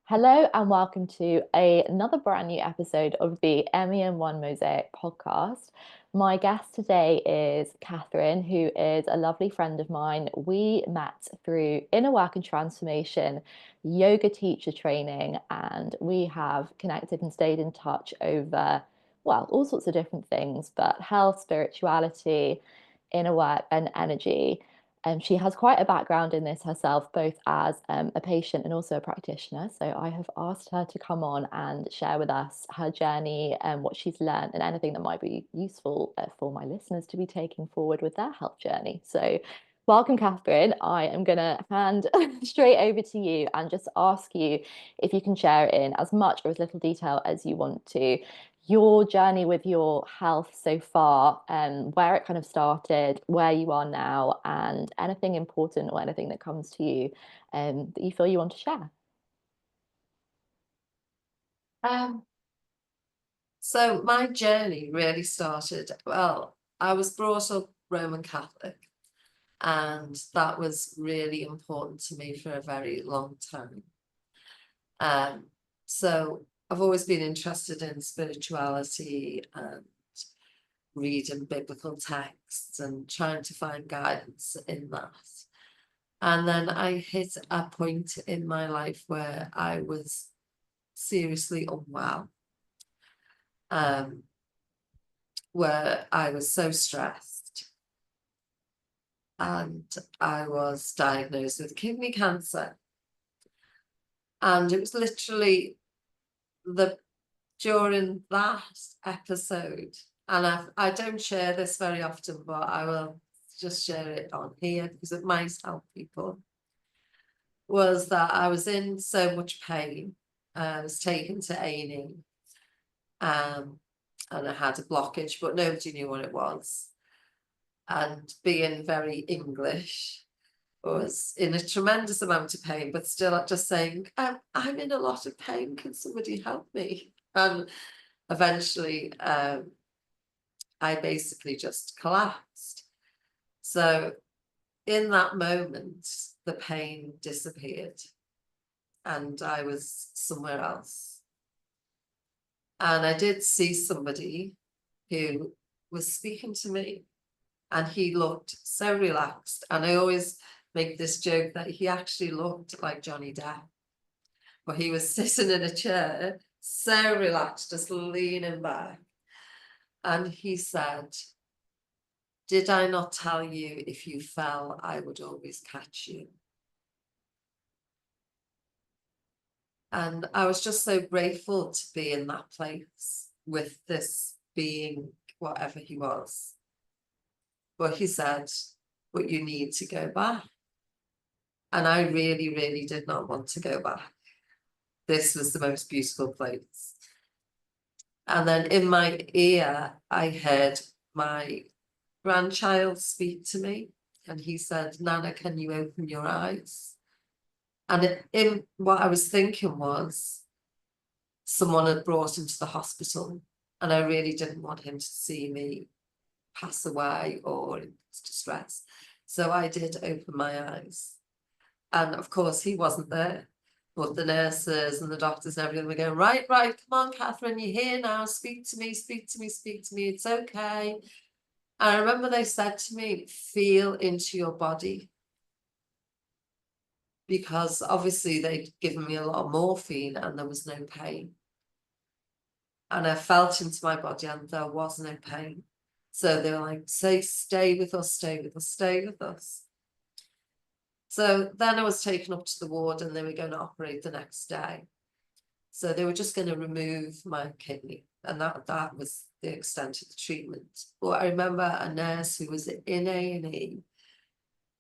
Hello and welcome to another brand new episode of the MEN1 Mosaic Podcast. My guest today is Kathryn, who is a lovely friend of mine. We met through inner work and transformation, yoga teacher training, and we have connected and stayed in touch over, well, all sorts of different things, but health, spirituality, inner work, and energy. She has quite a background in this herself, both as a patient and also a practitioner. So I have asked her to come on and share with us her journey and what she's learned and anything that might be useful for my listeners to be taking forward with their health journey. So welcome, Kathryn. I am going to hand straight over to you and just ask you if you can share in as much or as little detail as you want to your journey with your health so far, where it kind of started, where you are now, and anything important or anything that comes to you that you feel you want to share. Um, so my journey really started, well, I was brought up Roman Catholic, and that was really important to me for a very long time. So I've always been interested in spirituality and reading biblical texts and trying to find guidance in that. And then I hit a point in my life where I was seriously unwell. Where I was so stressed, and I was diagnosed with kidney cancer. And it was literally during that episode, and I don't share this very often, but I will just share it on here because it might help people, was that I was in so much pain. I was taken to A&E, and I had a blockage, but nobody knew what it was. And being very English, was in a tremendous amount of pain, but still just saying, I'm in a lot of pain, can somebody help me? And eventually I basically just collapsed. So in that moment, the pain disappeared and I was somewhere else. And I did see somebody who was speaking to me, and he looked so relaxed. And I always make this joke that he actually looked like Johnny Depp, but he was sitting in a chair, so relaxed, just leaning back. And he said, "Did I not tell you if you fell, I would always catch you?" And I was just so grateful to be in that place with this being, whatever he was. But he said, "But you need to go back." And I really, really did not want to go back. This was the most beautiful place. And then in my ear, I heard my grandchild speak to me. And he said, "Nana, can you open your eyes?" And in what I was thinking was, someone had brought him to the hospital. And I really didn't want him to see me pass away or in distress. So I did open my eyes. And of course, he wasn't there. But the nurses and the doctors and everything were going, right, come on, Kathryn, you're here now. Speak to me, speak to me, speak to me. It's okay. And I remember they said to me, feel into your body. Because obviously they'd given me a lot of morphine and there was no pain. And I felt into my body and there was no pain. So they were like, say, stay with us, stay with us, stay with us. So then I was taken up to the ward and they were going to operate the next day. So they were just going to remove my kidney, and that was the extent of the treatment. But I remember a nurse who was in A&E,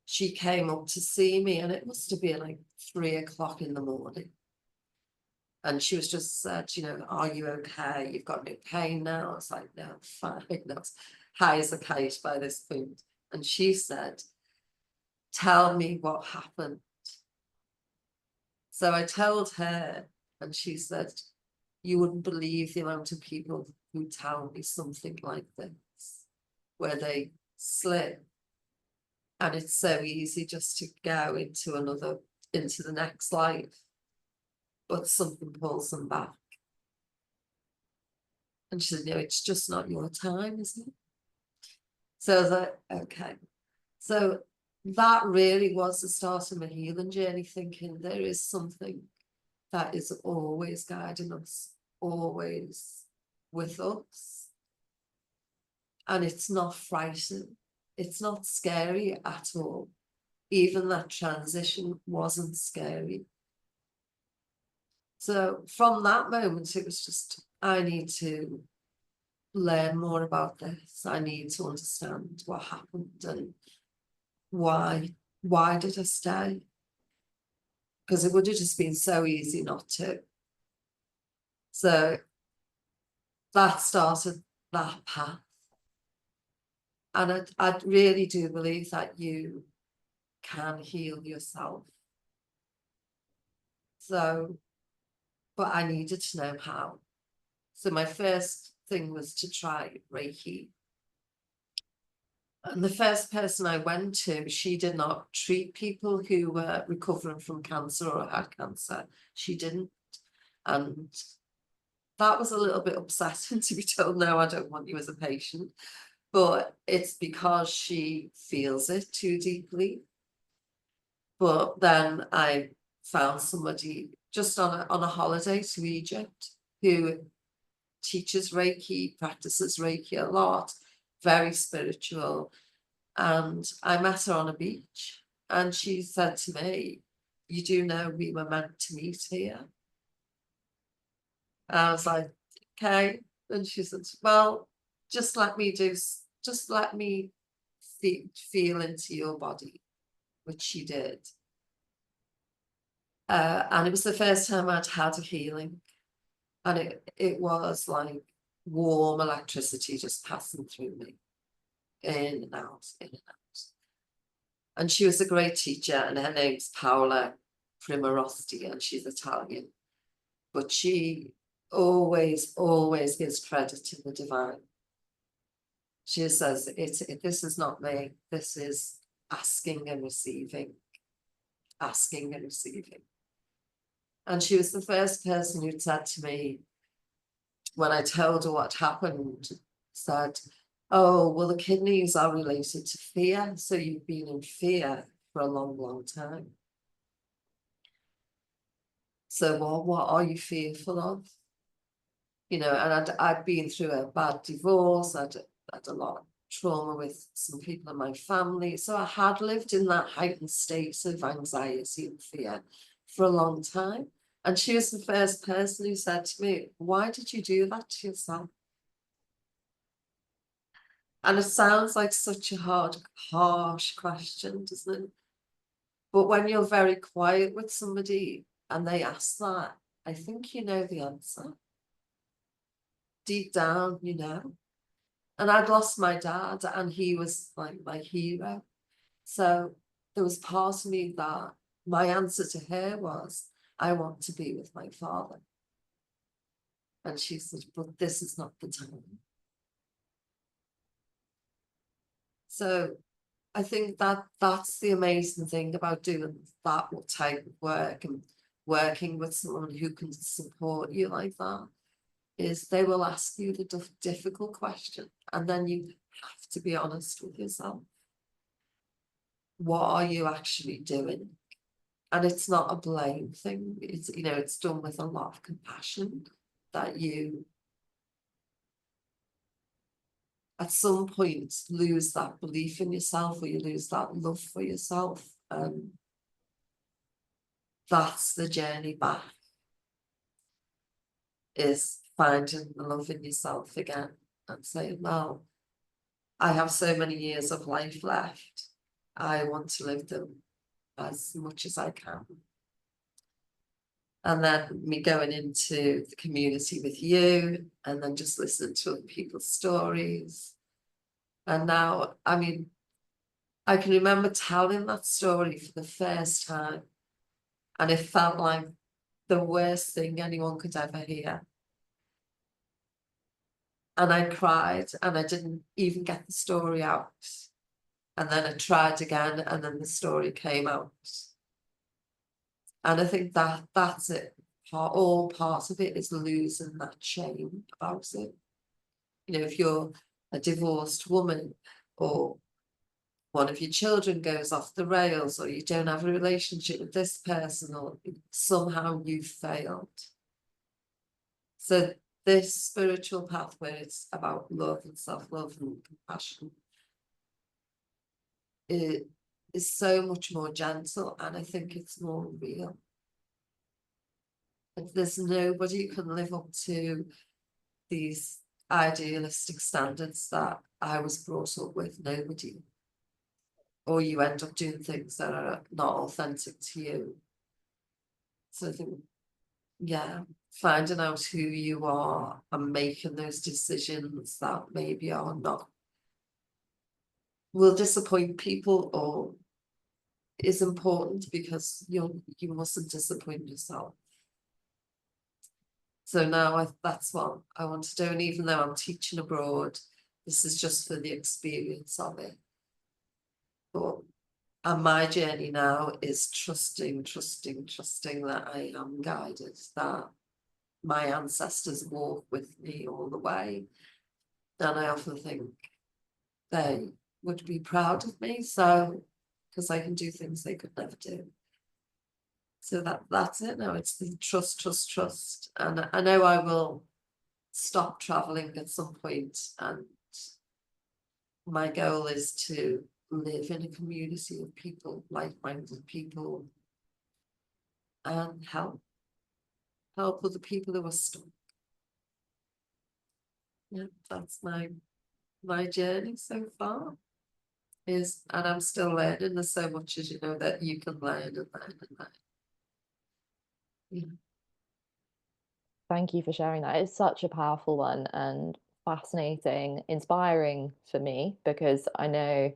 she came up to see me, and it must have been like 3 o'clock in the morning. And she was just said, "Are you okay? You've got no pain now." I was like, "No, I'm fine." I was high as a kite by this point. And she said, "Tell me what happened." So I told her, and she said, "You wouldn't believe the amount of people who tell me something like this, where they slip. And it's so easy just to go into the next life." but something pulls them back. And she said, no, it's just not your time, isn't it? So I was like, okay. So that really was the start of my healing journey, thinking there is something that is always guiding us, always with us. And it's not frightening. It's not scary at all. Even that transition wasn't scary. So from that moment, it was just, I need to learn more about this. I need to understand what happened and why did I stay? Because it would have just been so easy not to. So that started that path. And I really do believe that you can heal yourself. So, but I needed to know how. So my first thing was to try reiki. And the first person I went to, she did not treat people who were recovering from cancer or had cancer. She didn't. And that was a little bit upsetting to be told, no, I don't want you as a patient. But it's because she feels it too deeply. But then I found somebody just on a holiday to Egypt who teaches Reiki, practices Reiki a lot, very spiritual. And I met her on a beach and she said to me, you do know we were meant to meet here? And I was like, okay. And she said, well, just let me feel into your body, which she did. And it was the first time I'd had a healing. And it was like warm electricity just passing through me, in and out, in and out. And she was a great teacher, and her name's Paola Primarosti, and she's Italian. But she always gives credit to the divine. She says, this is not me, this is asking and receiving, asking and receiving. And she was the first person who'd said to me, when I told her what happened, said, oh, well, the kidneys are related to fear. So you've been in fear for a long, long time. So what are you fearful of? You know, and I'd been through a bad divorce. I'd had a lot of trauma with some people in my family. So I had lived in that heightened state of anxiety and fear for a long time. And she was the first person who said to me, why did you do that to yourself? And it sounds like such a harsh question, doesn't it? But when you're very quiet with somebody and they ask that, I think you know the answer. Deep down, you know. And I'd lost my dad and he was like my hero. So there was part of me that my answer to her was, I want to be with my father. And she said, but this is not the time. So I think that's the amazing thing about doing that type of work and working with someone who can support you like that, is they will ask you the difficult question, and then you have to be honest with yourself. What are you actually doing? And it's not a blame thing. It's, you know, it's done with a lot of compassion, that you at some point lose that belief in yourself, or you lose that love for yourself. That's the journey back, is finding the love in yourself again and saying, well, I have so many years of life left. I want to live them as much as I can. And then me going into the community with you, and then just listening to other people's stories. And now, I mean, I can remember telling that story for the first time, and it felt like the worst thing anyone could ever hear. And I cried, and I didn't even get the story out. And then I tried again, and then the story came out. And I think that's it. all part of it is losing that shame about it. You know, if you're a divorced woman, or one of your children goes off the rails, or you don't have a relationship with this person, or somehow you failed. So this spiritual path, where it's about love and self-love and compassion, it is so much more gentle, and I think it's more real. If there's nobody who can live up to these idealistic standards that I was brought up with, nobody. Or you end up doing things that are not authentic to you. So I think, yeah, finding out who you are and making those decisions that maybe are not, will disappoint people, or is important, because you mustn't disappoint yourself. So now that's what I want to do. And even though I'm teaching abroad, this is just for the experience of it. But and my journey now is trusting that I am guided, that my ancestors walk with me all the way. And I often think they would be proud of me, so, because I can do things they could never do. So that's it now. It's the trust. And I know I will stop traveling at some point, and my goal is to live in a community of people, like-minded people, and help other people who are stuck. Yeah, that's my journey so far. And I'm still learning. There's so much, as you know, that you can learn and learn and learn. Yeah. Thank you for sharing that. It's such a powerful one and fascinating, inspiring for me, because I know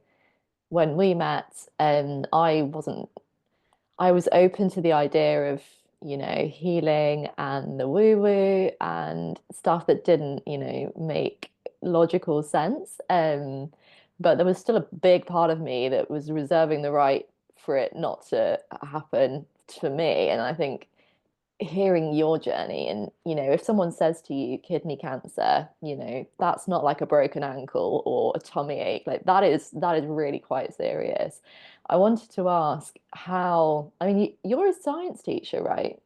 when we met, I was open to the idea of, healing and the woo-woo and stuff that didn't, make logical sense. But there was still a big part of me that was reserving the right for it not to happen for me. And I think hearing your journey, and if someone says to you kidney cancer, that's not like a broken ankle or a tummy ache. Like that is really quite serious. I wanted to ask, how, I mean, you're a science teacher, right?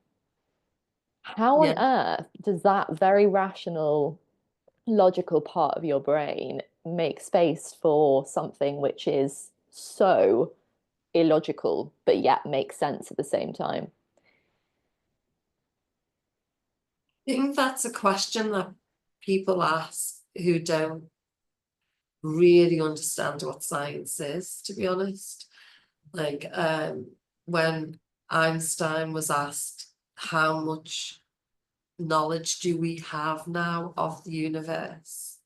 How on Yeah. earth does that very rational, logical part of your brain make space for something which is so illogical but yet makes sense at the same time? I think that's a question that people ask who don't really understand what science is, to be honest. Like, when Einstein was asked, how much knowledge do we have now of the universe?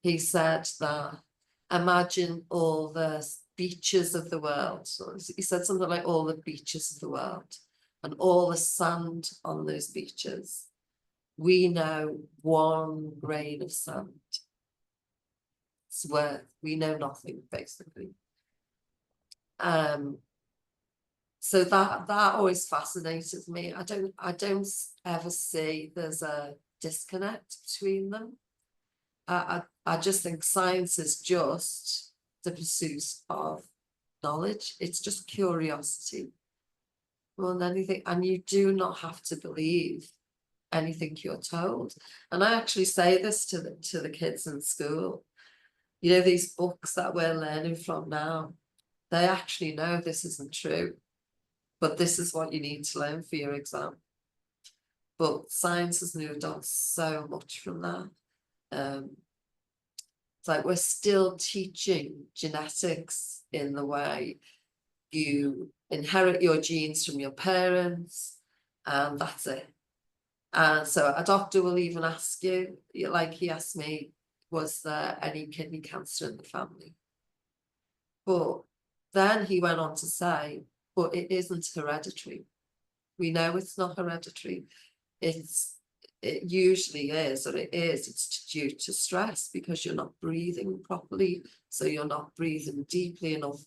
He said that, imagine all the beaches of the world. So he said something like all the beaches of the world and all the sand on those beaches. We know 1 grain of sand. It's worth, we know nothing, basically. So that always fascinated me. I don't ever see there's a disconnect between them. I just think science is just the pursuit of knowledge. It's just curiosity more than anything, and you do not have to believe anything you're told. And I actually say this to the kids in school. You know, these books that we're learning from now, they actually know this isn't true, but this is what you need to learn for your exam. But science has moved on so much from that. It's like we're still teaching genetics in the way you inherit your genes from your parents, and that's it. And so a doctor will even ask you, like he asked me, was there any kidney cancer in the family? But then he went on to say, but it isn't hereditary. We know it's not hereditary. It usually is, or it is, it's due to stress, because you're not breathing properly. So you're not breathing deeply enough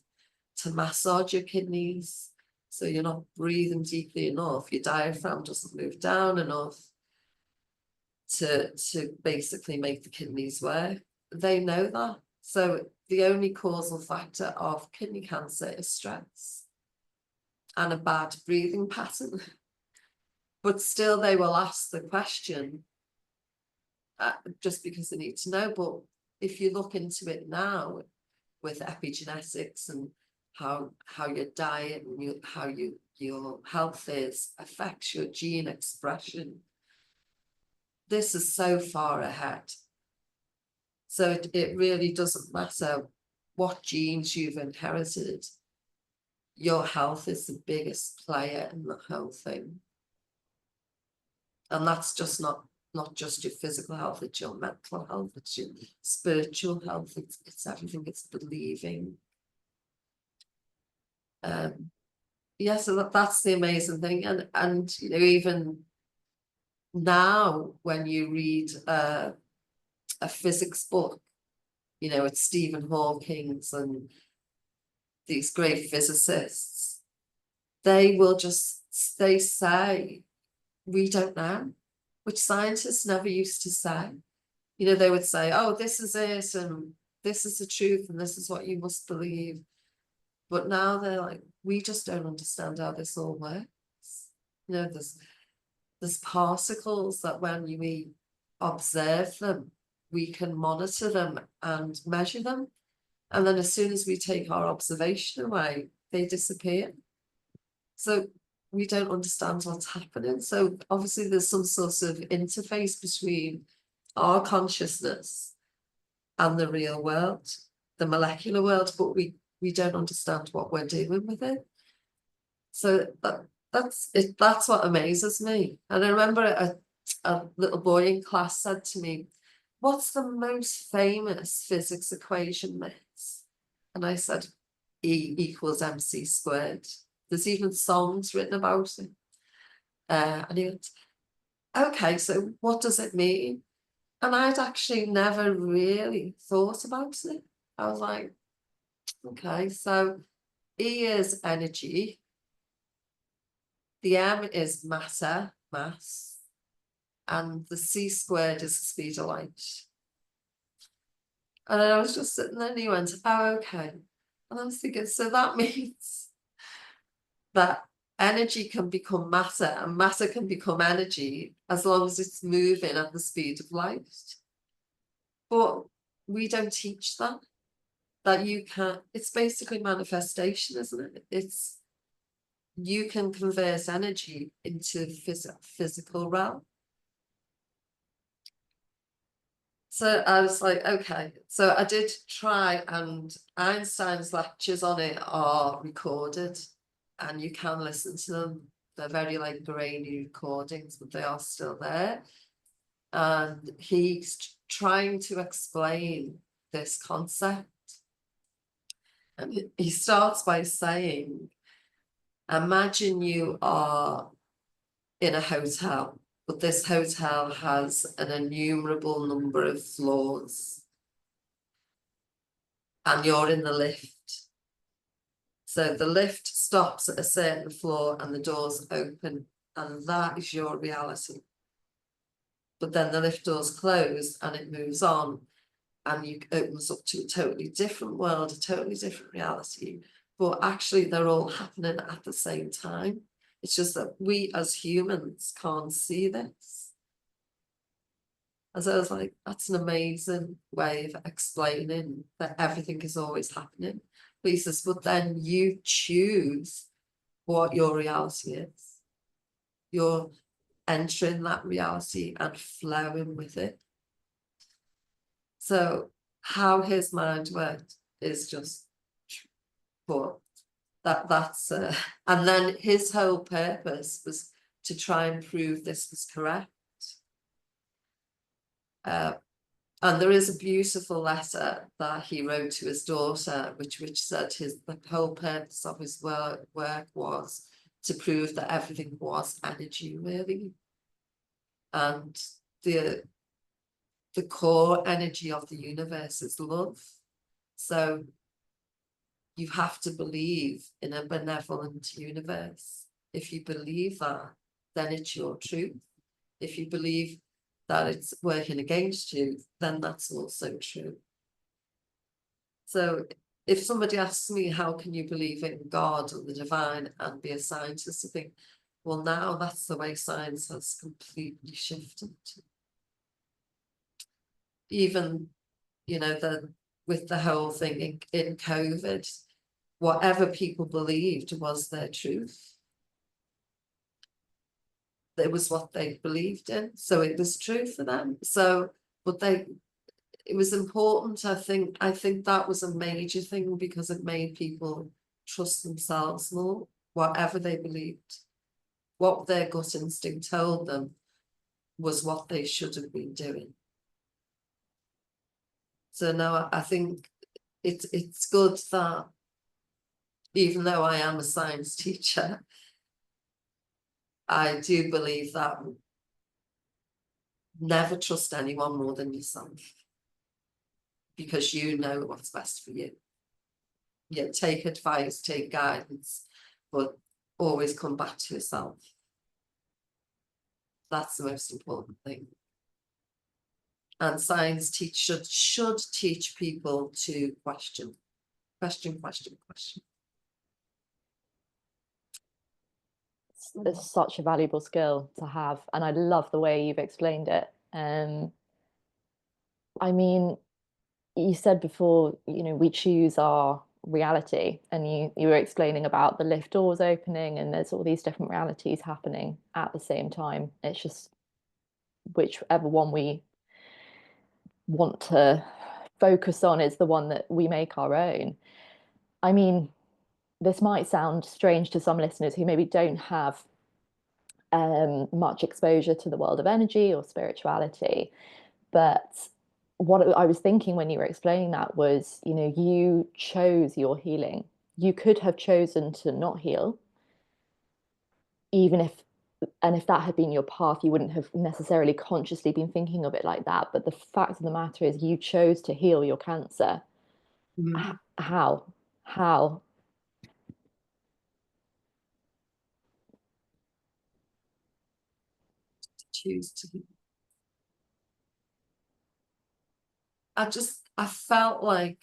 to massage your kidneys. So you're not breathing deeply enough. Your diaphragm doesn't move down enough to basically make the kidneys work. They know that. So the only causal factor of kidney cancer is stress and a bad breathing pattern. But still they will ask the question just because they need to know. But if you look into it now with epigenetics and how your diet and how your health is affects your gene expression, this is so far ahead. So it really doesn't matter what genes you've inherited. Your health is the biggest player in the whole thing. And that's just not just your physical health, it's your mental health, it's your spiritual health, it's everything, it's believing. Yeah, so that's the amazing thing. And you know, even now when you read a physics book, you know, it's Stephen Hawking's and these great physicists, they say, we don't know, which scientists never used to say. You know, they would say, oh, this is it, and this is the truth, and this is what you must believe. But now they're like, we just don't understand how this all works. You know, there's particles that when we observe them, we can monitor them and measure them. And then as soon as we take our observation away, they disappear. So we don't understand what's happening. So obviously there's some sort of interface between our consciousness and the real world, the molecular world, but we don't understand what we're doing with it. So that's it. That's what amazes me. And I remember a little boy in class said to me, what's the most famous physics equation, Miss? And I said, E equals mc squared. There's even songs written about it. And he went, okay, so what does it mean? And I'd actually never really thought about it. I was like, okay, so E is energy. The M is matter, mass. And the C squared is the speed of light. And I was just sitting there and he went, oh, okay. And I was thinking, so that means that energy can become matter and matter can become energy as long as it's moving at the speed of light. But we don't teach that you can, it's basically manifestation, isn't it? It's, you can convert energy into physical realm. So I was like, okay. So I did try, and Einstein's lectures on it are recorded and you can listen to them. They're very like grainy recordings, but they are still there. And he's trying to explain this concept. And he starts by saying, imagine you are in a hotel, but this hotel has an innumerable number of floors. And you're in the lift. So the lift stops at a certain floor and the doors open, and that is your reality. But then the lift doors close and it moves on, and you opens up to a totally different world, a totally different reality. But actually they're all happening at the same time. It's just that we as humans can't see this. And so I was like, that's an amazing way of explaining that everything is always happening. But he says, but then you choose what your reality is. You're entering that reality and flowing with it. So how his mind worked is just, but that's and then his whole purpose was to try and prove this was correct. And there is a beautiful letter that he wrote to his daughter, which said the whole purpose of his work was to prove that everything was energy, really. And the core energy of the universe is love. So you have to believe in a benevolent universe. If you believe that, then it's your truth. If you believe that it's working against you, then that's also true. So if somebody asks me, how can you believe in God or the divine and be a scientist, I think, well, now that's the way science has completely shifted. Even, with the whole thing in COVID, whatever people believed was their truth. It was what they believed in, so it was true for them. So, but it was important. I think that was a major thing, because it made people trust themselves more. Whatever they believed, what their gut instinct told them was what they should have been doing. So now I think it's good that, even though I am a science teacher, I do believe that never trust anyone more than yourself, because you know what's best for you. Yeah, take advice, take guidance, but always come back to yourself. That's the most important thing. And science should teach people to question. It's such a valuable skill to have, and I love the way you've explained it. I mean, you said before, we choose our reality, and you were explaining about the lift doors opening, and there's all these different realities happening at the same time. It's just whichever one we want to focus on is the one that we make our own. I mean, this might sound strange to some listeners who maybe don't have much exposure to the world of energy or spirituality, but what I was thinking when you were explaining that was, you chose your healing. You could have chosen to not heal, even if that had been your path, you wouldn't have necessarily consciously been thinking of it like that. But the fact of the matter is, you chose to heal your cancer. Mm. How? Choose to. I felt like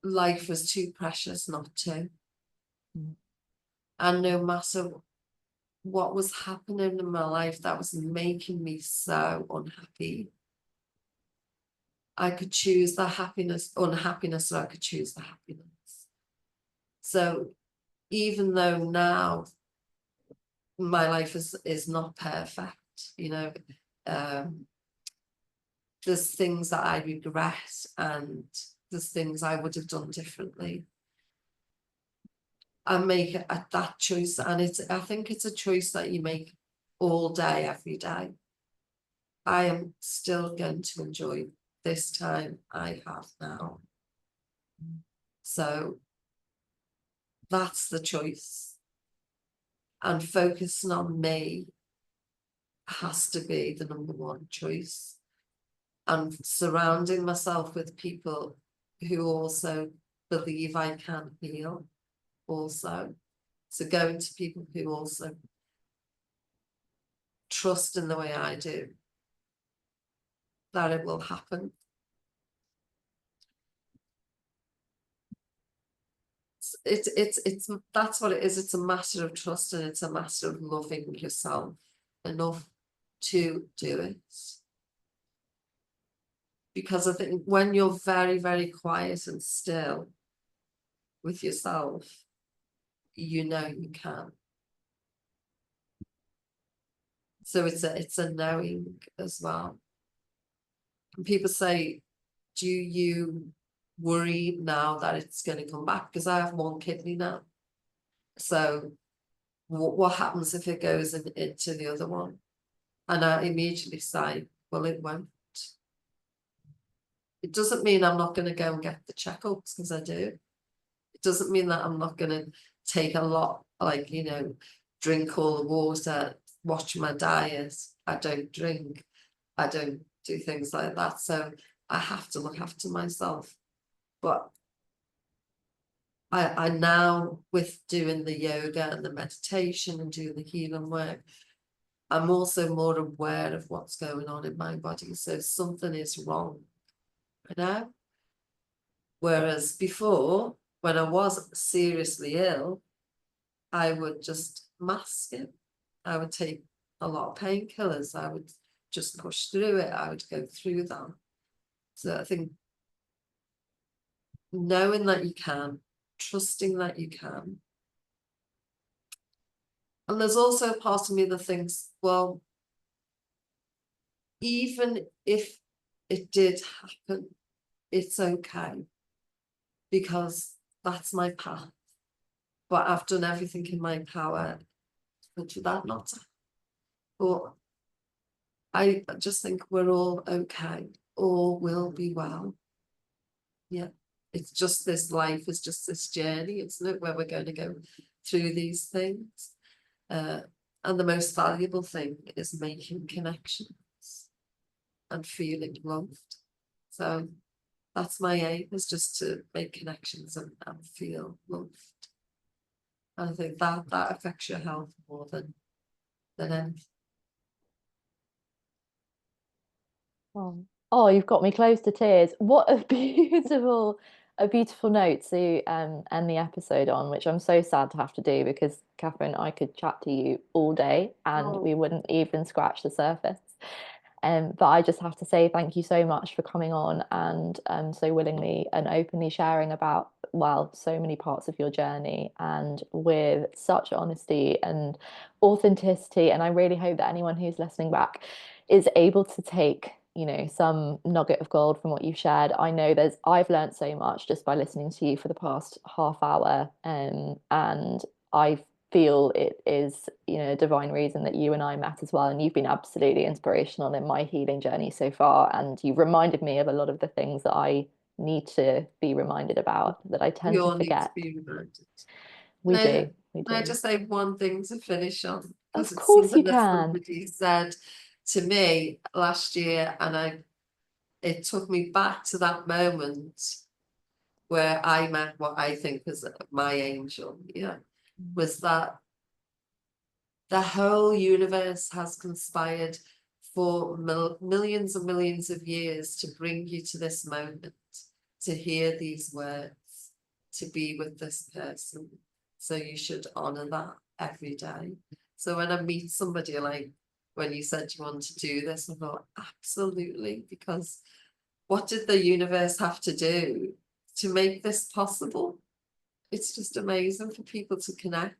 life was too precious not to. Mm. And no matter what was happening in my life that was making me so unhappy, I could choose the unhappiness, or I could choose the happiness. So even though now my life is not perfect, there's things that I regret, and there's things I would have done differently. I make that choice, and I think it's a choice that you make all day, every day. I am still going to enjoy this time I have now. So that's the choice. And focusing on me has to be the number one choice. And surrounding myself with people who also believe I can heal also. So going to people who also trust in the way I do, that it will happen. It's that's what it is. It's a matter of trust, and it's a matter of loving yourself enough to do it. Because I think when you're very, very quiet and still with yourself, you can. So it's a knowing as well. And people say, do you worry now that it's going to come back? Because I have one kidney now. So what happens if it goes into the other one? And I immediately say, well, it won't. It doesn't mean I'm not going to go and get the checkups, because I do. It doesn't mean that I'm not going to take a lot, drink all the water, watch my diet. I don't drink. I don't do things like that. So I have to look after myself. But I now, with doing the yoga and the meditation and doing the healing work, I'm also more aware of what's going on in my body. So something is wrong, you know? Whereas before, when I was seriously ill, I would just mask it. I would take a lot of painkillers. I would just push through it. I would go through them. So I think knowing that you can, trusting that you can. And there's also part of me that thinks, well, even if it did happen, it's okay, because that's my path. But I've done everything in my power for that not to. But I just think we're all okay. All will be well. Yeah. It's just this life is just this journey, isn't it? Where we're going to go through these things. And the most valuable thing is making connections and feeling loved. So that's my aim, is just to make connections and feel loved. And I think that affects your health more than anything. Oh, you've got me close to tears. What a beautiful note to end the episode on, which I'm so sad to have to do because Kathryn, I could chat to you all day and we wouldn't even scratch the surface. But I just have to say thank you so much for coming on and so willingly and openly sharing about, well, so many parts of your journey and with such honesty and authenticity. And I really hope that anyone who's listening back is able to take, you know, some nugget of gold from what you've shared. I know I've learned so much just by listening to you for the past half hour, and I feel it is, you know, a divine reason that you and I met as well. And you've been absolutely inspirational in my healing journey so far. And you reminded me of a lot of the things that I need to be reminded about that I We tend to all need to forget. be reminded. We do, we Can I do. just say one thing to finish on? Because Of it's course you something that can. somebody said to me last year, and it took me back to that moment where I met what I think was my angel. Yeah, was that the whole universe has conspired for millions and millions of years to bring you to this moment, to hear these words, to be with this person. So you should honor that every day. So when I meet somebody, like when you said you want to do this, I thought, absolutely, because what did the universe have to do to make this possible? It's just amazing for people to connect.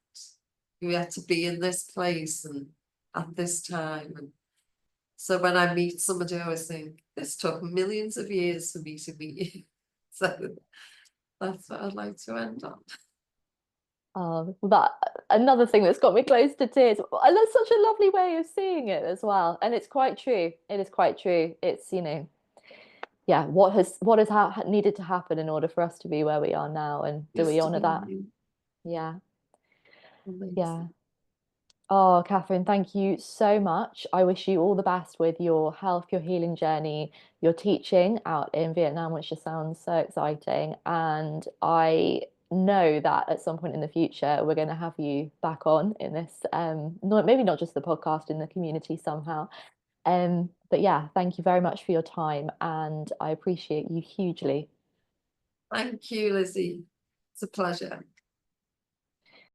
We had to be in this place and at this time. And so when I meet somebody, I always think, this took millions of years for me to meet you. So that's what I'd like to end on. Oh, that another thing that's got me close to tears. And that's such a lovely way of seeing it as well. And it's quite true. It is quite true. It's, you know, yeah, what has needed to happen in order for us to be where we are now, and do we Just to honor be that? you. Yeah, yeah. Amazing. Oh, Kathryn, thank you so much. I wish you all the best with your health, your healing journey, your teaching out in Vietnam, which just sounds so exciting. And I know that at some point in the future, we're going to have you back on in this, not maybe not just the podcast, in the community somehow. But yeah, thank you very much for your time, and I appreciate you hugely. Thank you, Lizzie. It's a pleasure.